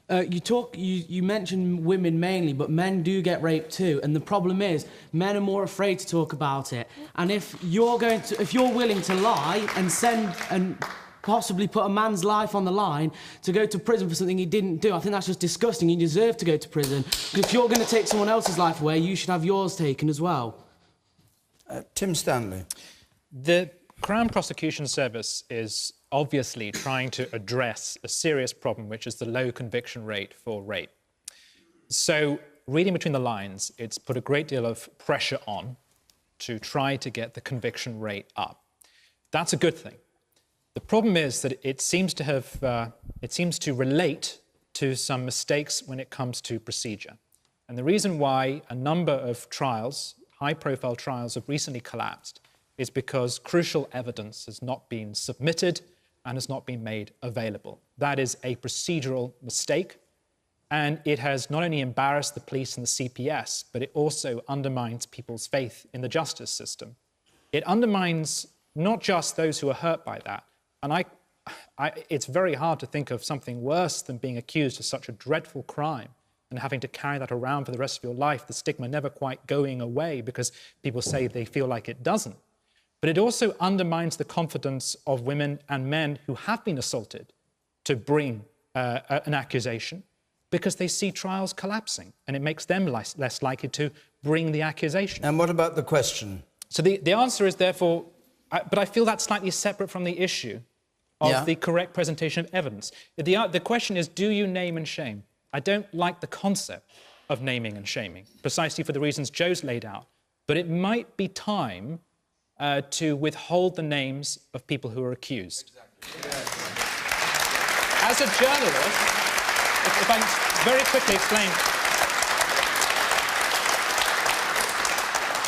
You mentioned women mainly, but men do get raped too. And the problem is, men are more afraid to talk about it. And if you're willing to lie and possibly put a man's life on the line to go to prison for something he didn't do, I think that's just disgusting. You deserve to go to prison. Because if you're going to take someone else's life away, you should have yours taken as well. Tim Stanley. The Crown Prosecution Service is obviously trying to address a serious problem, which is the low conviction rate for rape. So, reading between the lines, it's put a great deal of pressure on to try to get the conviction rate up. That's a good thing. The problem is that it seems to relate to some mistakes when it comes to procedure. And the reason why a number of trials, high-profile trials, have recently collapsed is because crucial evidence has not been submitted and has not been made available. That is a procedural mistake, and it has not only embarrassed the police and the CPS, but it also undermines people's faith in the justice system. It undermines not just those who are hurt by that, and it's very hard to think of something worse than being accused of such a dreadful crime and having to carry that around for the rest of your life, the stigma never quite going away because people say they feel like it doesn't. But it also undermines the confidence of women and men who have been assaulted to bring an accusation because they see trials collapsing and it makes them less likely to bring the accusation. And what about the question? So the answer is therefore, but I feel that's slightly separate from the issue of the correct presentation of evidence. The question is, do you name and shame? I don't like the concept of naming and shaming, precisely for the reasons Joe's laid out. But it might be time to withhold the names of people who are accused. As a journalist, if I can very quickly explain,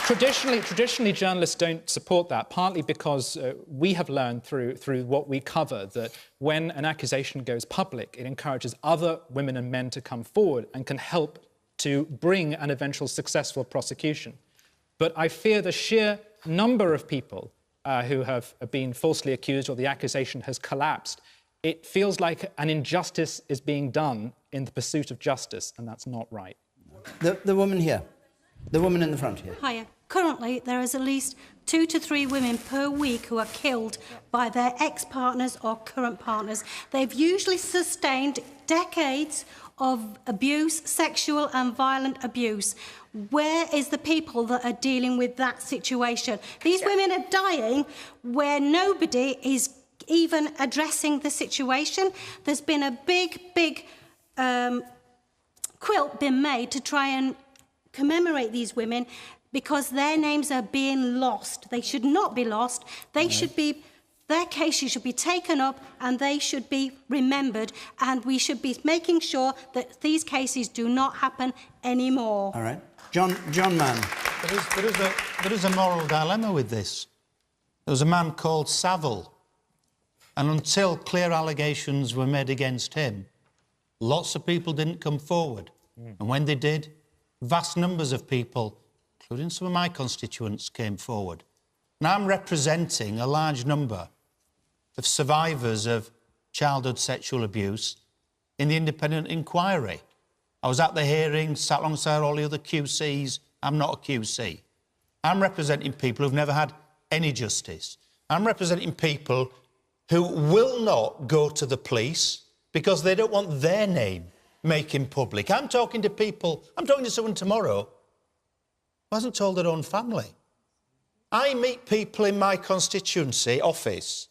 traditionally journalists don't support that, partly because we have learned through what we cover that when an accusation goes public, it encourages other women and men to come forward and can help to bring an eventual successful prosecution. But I fear the sheer number of people who have been falsely accused or the accusation has collapsed, it feels like an injustice is being done in the pursuit of justice, and that's not right. The woman here. The woman in the front here. Hiya. Currently, there is at least 2 to 3 women per week who are killed by their ex-partners or current partners. They've usually sustained decades of abuse, sexual and violent abuse. Where is the people that are dealing with that situation? These women are dying where nobody is even addressing the situation. There's been a big quilt been made to try and commemorate these women because their names are being lost. They should not be lost. They should be, their cases should be taken up and they should be remembered, and we should be making sure that these cases do not happen anymore. All right. John Mann. There is a moral dilemma with this. There was a man called Saville, and until clear allegations were made against him, lots of people didn't come forward. And when they did, vast numbers of people, including some of my constituents, came forward. Now I'm representing a large number of survivors of childhood sexual abuse in the independent inquiry. I was at the hearing, sat alongside all the other QCs. I'm not a QC. I'm representing people who've never had any justice. I'm representing people who will not go to the police because they don't want their name making public. I'm talking to someone tomorrow who hasn't told their own family. I meet people in my constituency office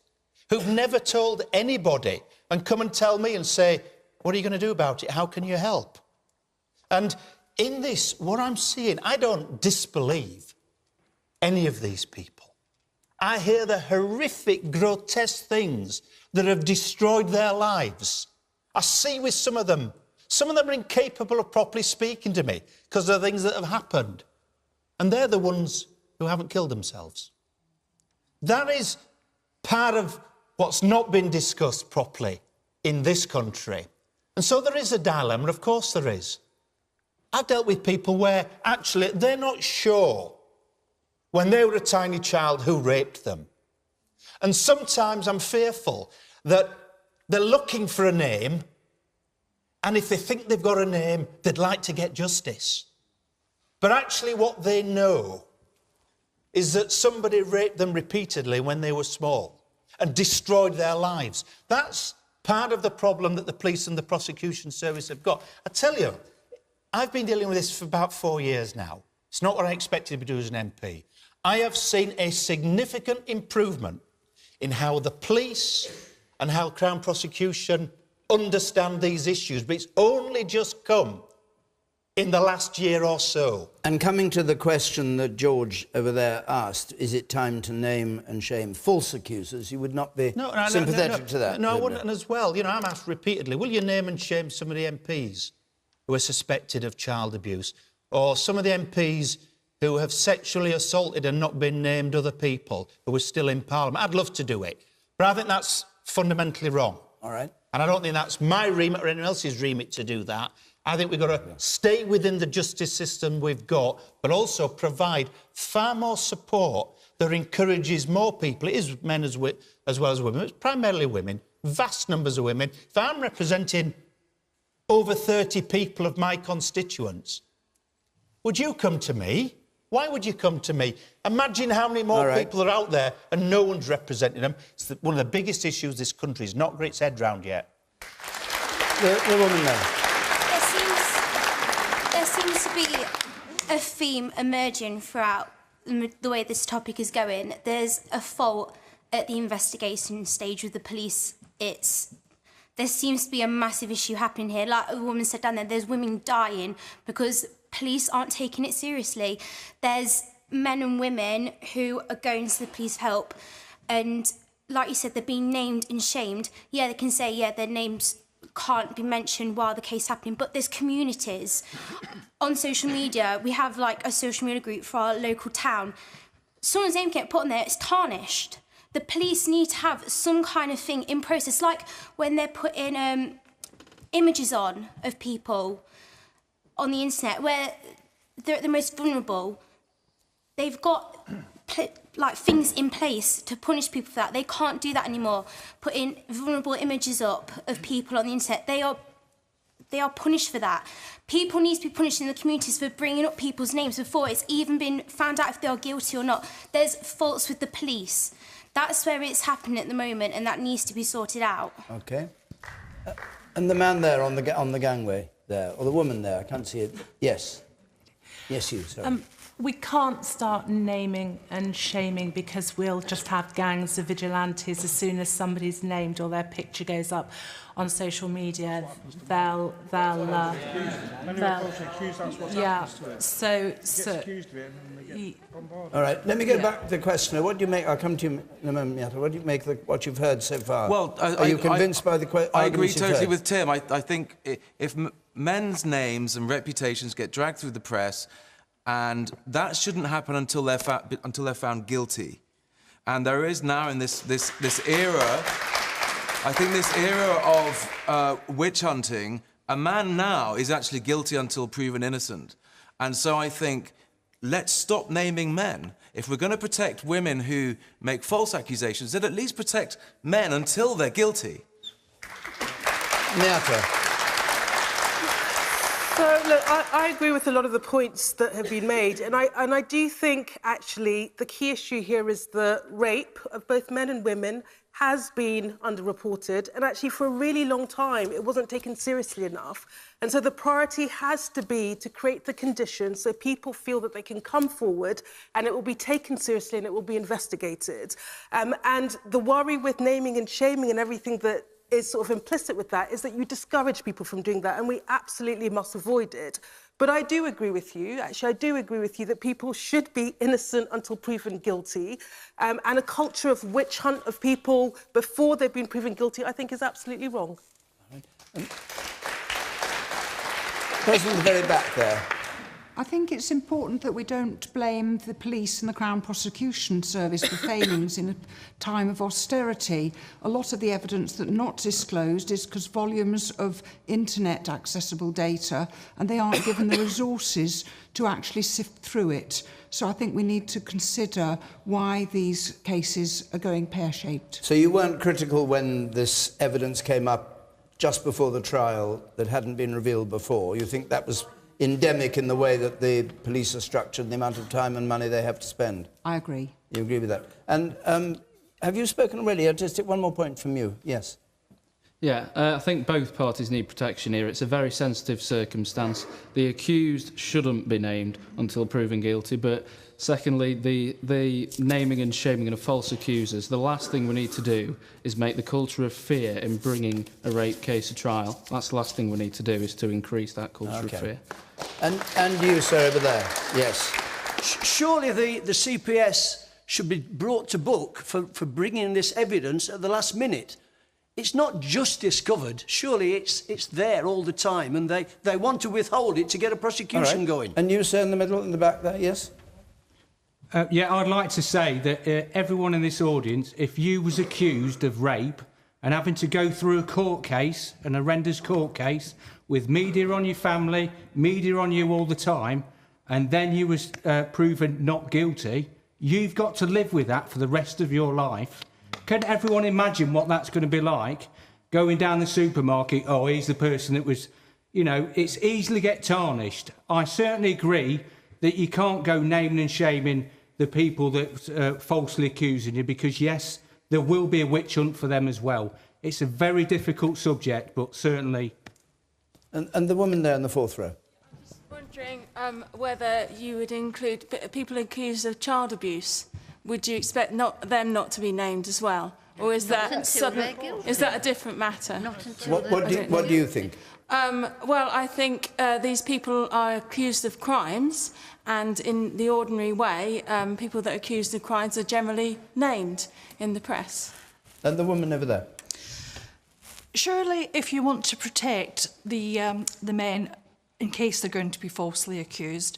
who've never told anybody and come and tell me and say, what are you going to do about it? How can you help? And in this, what I'm seeing, I don't disbelieve any of these people. I hear the horrific, grotesque things that have destroyed their lives. I see with some of them are incapable of properly speaking to me because of the things that have happened. And they're the ones who haven't killed themselves. That is part of what's not been discussed properly in this country. And so there is a dilemma, of course there is. I've dealt with people where actually they're not sure when they were a tiny child who raped them. And sometimes I'm fearful that they're looking for a name, and if they think they've got a name, they'd like to get justice. But actually what they know is that somebody raped them repeatedly when they were small and destroyed their lives. That's part of the problem that the police and the prosecution service have got. I tell you, I've been dealing with this for about 4 years now. It's not what I expected to do as an MP. I have seen a significant improvement in how the police and how Crown prosecution understand these issues, but it's only just come in the last year or so. And coming to the question that George over there asked, is it time to name and shame false accusers? You would not be sympathetic to that. No, I wouldn't as well. You know, I'm asked repeatedly, will you name and shame some of the MPs who are suspected of child abuse, or some of the MPs who have sexually assaulted and not been named other people who are still in Parliament? I'd love to do it, but I think that's fundamentally wrong. All right. And I don't think that's my remit or anyone else's remit to do that. I think we've got to stay within the justice system we've got, but also provide far more support that encourages more people. It is men as well as women. It's primarily women, vast numbers of women. If I'm representing over 30 people of my constituents, would you come to me? Why would you come to me? Imagine how many more people are out there and no one's representing them. It's one of the biggest issues this country's not got its head round yet. The woman there. There seems to be a theme emerging throughout the way this topic is going. There's a fault at the investigation stage with the police. There seems to be a massive issue happening here. Like a woman said down there, there's women dying because police aren't taking it seriously. There's men and women who are going to the police for help, and like you said, they're being named and shamed. Yeah, they can say, yeah, their names can't be mentioned while the case is happening, but there's communities. On social media, we have like a social media group for our local town. Someone's name gets put on there, it's tarnished. The police need to have some kind of thing in process, like when they're putting images on of people on the internet where they're at the most vulnerable. They've got like things in place to punish people for that. They can't do that anymore. Putting vulnerable images up of people on the internet, They are punished for that. People need to be punished in the communities for bringing up people's names before it's even been found out if they are guilty or not. There's faults with the police. That's where it's happening at the moment, and that needs to be sorted out. OK. And the man there on the gangway there, or the woman there, I can't see it. Yes. Yes, you, sorry. We can't start naming and shaming because we'll just have gangs of vigilantes. As soon as somebody's named or their picture goes up on social media, they'll yeah. So all right. Let me get back to the questioner. What do you make? I'll come to you in a moment, Miata. What do you make of what you've heard so far? Well, are you convinced by the arguments I agree you've totally heard? with Tim. I think if men's names and reputations get dragged through the press, and that shouldn't happen until they're found guilty. And there is now in this era, I think this era of witch hunting, a man now is actually guilty until proven innocent. And so I think, let's stop naming men. If we're going to protect women who make false accusations, then at least protect men until they're guilty. Miata. So, look, I agree with a lot of the points that have been made, and I do think, actually, the key issue here is the rape of both men and women has been underreported, and actually for a really long time it wasn't taken seriously enough. And so the priority has to be to create the conditions so people feel that they can come forward and it will be taken seriously and it will be investigated. And the worry with naming and shaming and everything that is sort of implicit with that is that you discourage people from doing that, and we absolutely must avoid it. But I do agree with you, actually, I do agree with you that people should be innocent until proven guilty. And a culture of witch hunt of people before they've been proven guilty, I think is absolutely wrong. The person in the very back there. I think it's important that we don't blame the police and the Crown Prosecution Service for failings in a time of austerity. A lot of the evidence that's not disclosed is because volumes of internet accessible data, and they aren't given the resources to actually sift through it. So I think we need to consider why these cases are going pear-shaped. So you weren't critical when this evidence came up just before the trial that hadn't been revealed before? You think that was endemic in the way that the police are structured, the amount of time and money they have to spend? I agree. You agree with that? And have you spoken already? I'll just take one more point from you. Yes. Yeah, I think both parties need protection here. It's a very sensitive circumstance. The accused shouldn't be named until proven guilty, but secondly, the naming and shaming of false accusers, the last thing we need to do is make the culture of fear in bringing a rape case to trial. That's the last thing we need to do, is to increase that culture of fear. And you, sir, over there. Yes. Surely the CPS should be brought to book for bringing this evidence at the last minute. It's not just discovered. Surely it's there all the time, and they want to withhold it to get a prosecution going. And you, sir, in the middle, in the back there, yes? Yeah, I'd like to say that everyone in this audience, if you was accused of rape and having to go through a court case, an horrendous court case, with media on your family, media on you all the time, and then you was proven not guilty, you've got to live with that for the rest of your life. Can everyone imagine what that's going to be like? Going down the supermarket, oh, he's the person that was... You know, it's easily get tarnished. I certainly agree that you can't go naming and shaming the people that falsely accusing you, because, yes, there will be a witch hunt for them as well. It's a very difficult subject, but certainly... And the woman there in the fourth row. Wondering whether you would include people accused of child abuse. Would you expect them not to be named as well, or is that a different matter? What do you think? Well, I think these people are accused of crimes, and in the ordinary way, people that are accused of crimes are generally named in the press. And the woman over there. Surely, if you want to protect the men in case they're going to be falsely accused,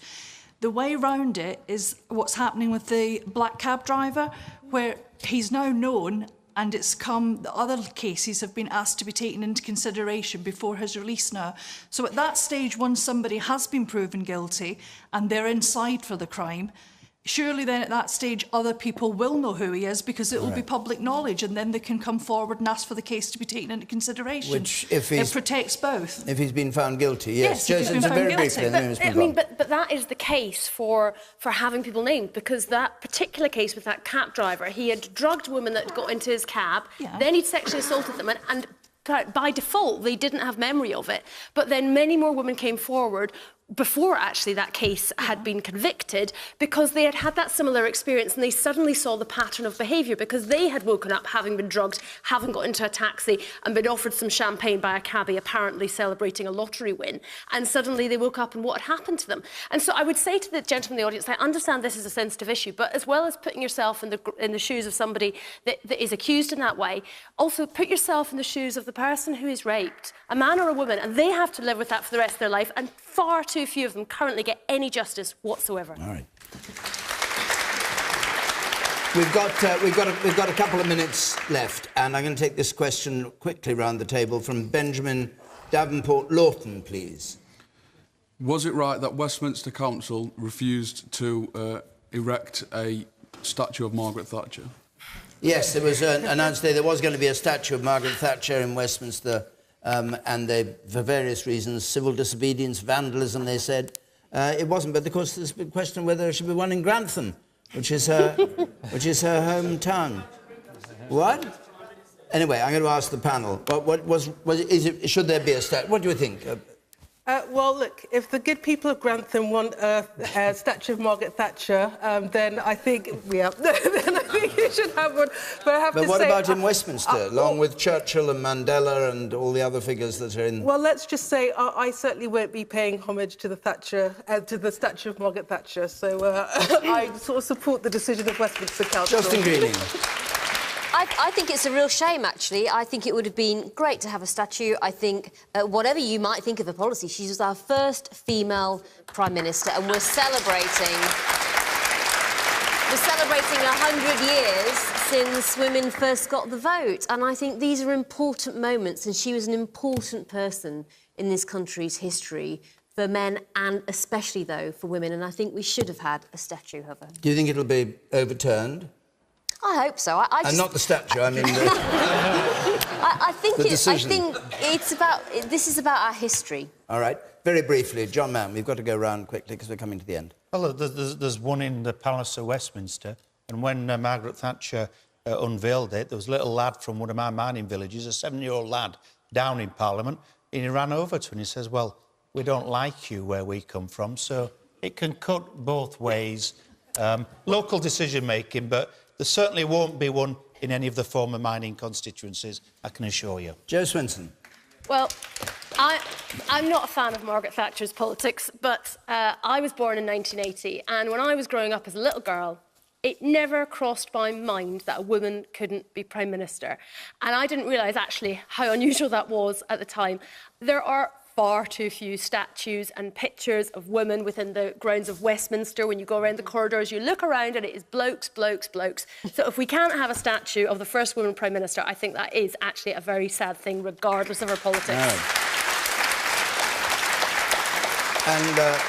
the way round it is what's happening with the black cab driver, where he's now known, and the other cases have been asked to be taken into consideration before his release now. So at that stage, once somebody has been proven guilty and they're inside for the crime, surely then at that stage other people will know who he is because it will be public knowledge, and then they can come forward and ask for the case to be taken into consideration. Which, if he's, it protects both. If he's been found guilty, yes. Yes, if he's been found very guilty. briefly. But that is the case for having people named, because that particular case with that cab driver, he had drugged women that got into his cab, then he'd sexually assaulted them, and by default, they didn't have memory of it. But then many more women came forward before actually that case had been convicted, because they had had that similar experience and they suddenly saw the pattern of behaviour, because they had woken up having been drugged, having got into a taxi and been offered some champagne by a cabbie apparently celebrating a lottery win, and suddenly they woke up and what had happened to them. And so I would say to the gentleman in the audience, I understand this is a sensitive issue, but as well as putting yourself in the shoes of somebody that is accused in that way, also put yourself in the shoes of the person who is raped, a man or a woman, and they have to live with that for the rest of their life, and far too few of them currently get any justice whatsoever. All right. We've got a couple of minutes left, and I'm going to take this question quickly round the table from Benjamin Davenport Lawton, please. Was it right that Westminster Council refused to erect a statue of Margaret Thatcher? Yes, it was announced there was going to be a statue of Margaret Thatcher in Westminster, and they, for various reasons, civil disobedience, vandalism, they said, it wasn't. But of course, there's been a question whether there should be one in Grantham, which is her hometown. What? Anyway, I'm going to ask the panel. Should there be a statue? What do you think? Well, look, if the good people of Grantham want a statue of Margaret Thatcher, then I think then I think you should have one. But I have to say... But what about in Westminster, along with Churchill and Mandela and all the other figures that are in... Well, let's just say I certainly won't be paying homage to the Thatcher, to the statue of Margaret Thatcher. So I sort of support the decision of Westminster Council. Justin Greening. I think it's a real shame, actually. I think it would have been great to have a statue. I think, whatever you might think of the policy, she was our first female Prime Minister, and we're celebrating 100 years since women first got the vote. And I think these are important moments, and she was an important person in this country's history for men and especially, though, for women. And I think we should have had a statue of her. Do you think it'll be overturned? I hope so. And not the statue, I mean... I think it's about... This is about our history. All right. Very briefly, John Mann, we've got to go round quickly because we're coming to the end. Well, there's one in the Palace of Westminster, and when Margaret Thatcher unveiled it, there was a little lad from one of my mining villages, a 7-year-old lad, down in Parliament, and he ran over to her and he says, well, we don't like you where we come from, so it can cut both ways. Local decision-making, but... There certainly won't be one in any of the former mining constituencies, I can assure you. Jo Swinson. Well, I'm not a fan of Margaret Thatcher's politics, but I was born in 1980, and when I was growing up as a little girl, it never crossed my mind that a woman couldn't be Prime Minister. And I didn't realise, actually, how unusual that was at the time. There are far too few statues and pictures of women within the grounds of Westminster. When you go around the corridors, you look around and it is blokes, blokes, blokes. So if we can't have a statue of the first woman Prime Minister, I think that is actually a very sad thing, regardless of her politics. And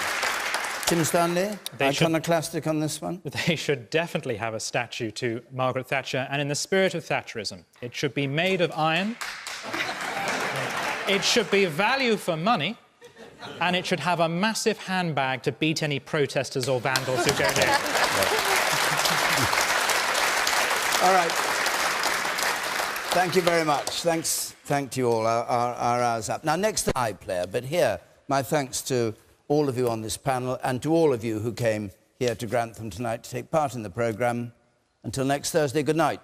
Tim Stanley, iconoclastic on this one? They should definitely have a statue to Margaret Thatcher, and in the spirit of Thatcherism. It should be made of iron. It should be value for money, and it should have a massive handbag to beat any protesters or vandals who go near. All right. Thank you very much. Thank you all. Our hour's up. Now, next iPlayer, but here, my thanks to all of you on this panel and to all of you who came here to Grantham tonight to take part in the programme. Until next Thursday, good night.